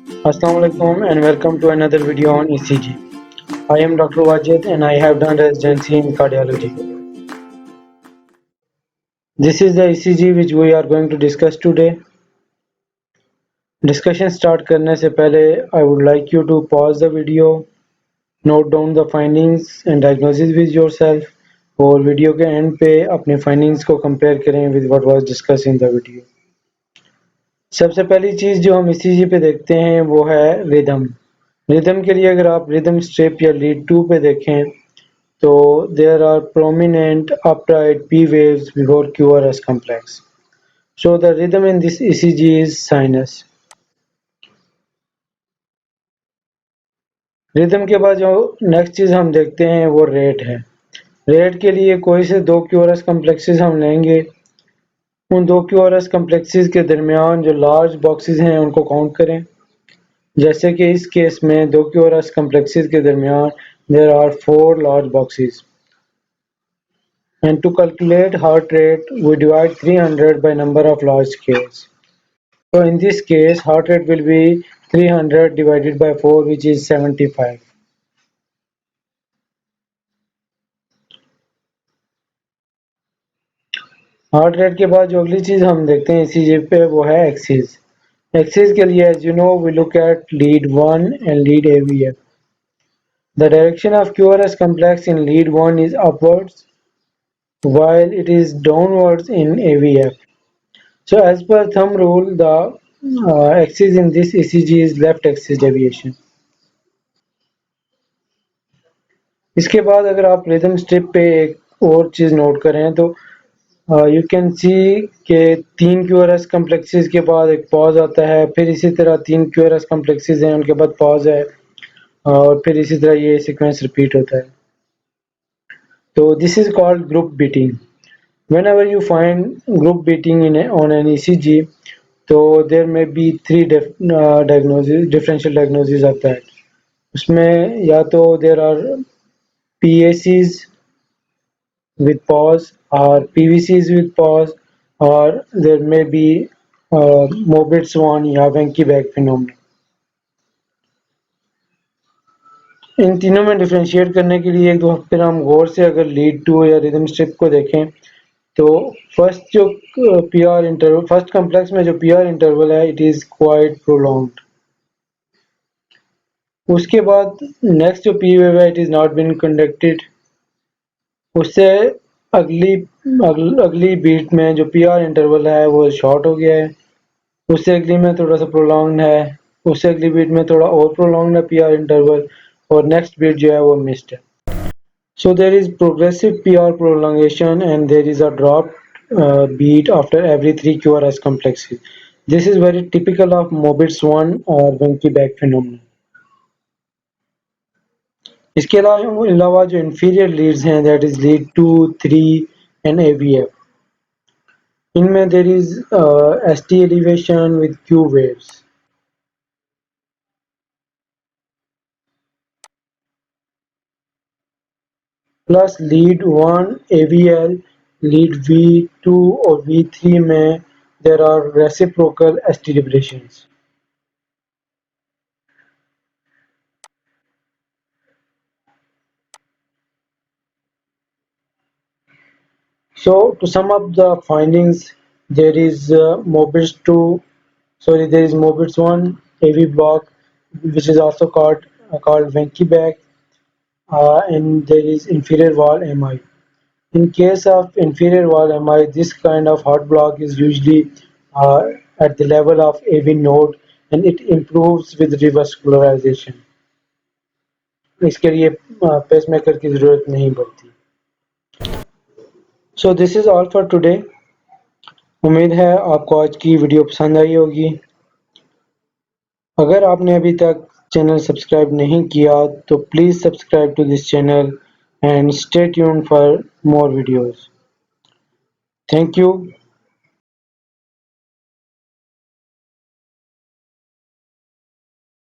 Assalamu alaikum and welcome to another video on ECG. I am Dr. Wajid and I have done residency in cardiology. This is the ECG which we are going to discuss today. Discussion start करने से पहले I would like you to pause the video, note down the findings and diagnosis with yourself और video के and पे अपने findings को compare करें with what was discussed in the video. सबसे पहली चीज़ जो हम ECG पे देखते हैं वो है रिदम. रिदम के लिए अगर आप रिदम स्ट्रिप या लीड 2 पे देखें तो there are prominent upright P waves before QRS complex. So the rhythm in this ECG is sinus. Rhythm के बाद जो नेक्स्ट चीज़ हम देखते हैं वो रेट है. रेट के लिए कोई से दो QRS कम्प्लेक्सेस हम लेंगे. उन दो QRS कम्प्लेक्सेस के दरमियान जो लार्ज बॉक्सेस हैं उनको काउंट करें. जैसे कि इस केस में दो QRS कम्प्लेक्सेस के दरमियान there are 4 large boxes. And to calculate heart rate, we divide 300 by number of large scales. So in this case, heart rate will be 300 divided by 4, which is 75. Heart rate के बाद जो अगली चीज़ हम देखते हैं ECG पे वो है एक्सिस. एक्सिस के लिए as you know we look at lead 1 and lead AVF. The direction of QRS complex in lead 1 is upwards while it is downwards in AVF. So as per thumb rule, the axis in this ECG is left axis deviation. इसके बाद अगर आप rhythm strip पे एक और चीज़ note करें तो you can see के 3 QRS कम्प्लेक्सेस के बाद एक पॉज आता है, फिर इसी तरह 3 QRS कम्प्लेक्सेस हैं उनके बाद पॉज है और फिर इसी तरह ये सीक्वेंस रिपीट होता है. तो this is called group beating. whenever you find group beating on an ECG, तो there may be 3 differential diagnoses of that. उसमें या तो there are PACs with pause or PVCs with pause, or there may be Mobit Swan या Venki Bag phenomenon. इन तीनों में differentiate करने के लिए एक दो फिर हम गौर से अगर लीड 2 या रिदम स्ट्रिप को देखें तो फर्स्ट जो PR इंटरवल, फर्स्ट कम्प्लेक्स में जो PR इंटरवल है इट इज क्वाइट प्रोलॉन्ग्ड. उसके बाद नेक्स्ट जो P वेव है it is not been conducted. उससे अगली बीट में जो PR इंटरवल है वो शॉर्ट हो गया है. उससे अगली में थोड़ा सा प्रोलॉन्ग्ड है. उससे अगली बीट में थोड़ा और प्रोलॉन्ग्ड है PR इंटरवल और नेक्स्ट बीट जो है वो मिस्ड है. So there is progressive PR prolongation and there is a drop beat after every 3 QRS complexes. This is very typical of Mobit Swan or Venki Bag phenomenon. इसके अलावा जो inferior leads हैं that is lead 2, 3 and AVF. इनमें there is ST elevation with Q waves. Plus lead 1 AVL, lead V2 और V3 में there are reciprocal ST liberations. So to sum up the findings, there is Mobitz 1 AV block, which is also called Venki bag, and there is inferior wall MI. In case of inferior wall MI, this kind of heart block is usually at the level of AV node, and it improves with revascularization. इसके लिए pacemaker की ज़रूरत नहीं पड़ती. So this is all for today. उम्मीद है आपको आज की वीडियो पसंद आई होगी. अगर आपने अभी तक चैनल सब्सक्राइब नहीं किया तो please subscribe to this channel and stay tuned for more videos. Thank you.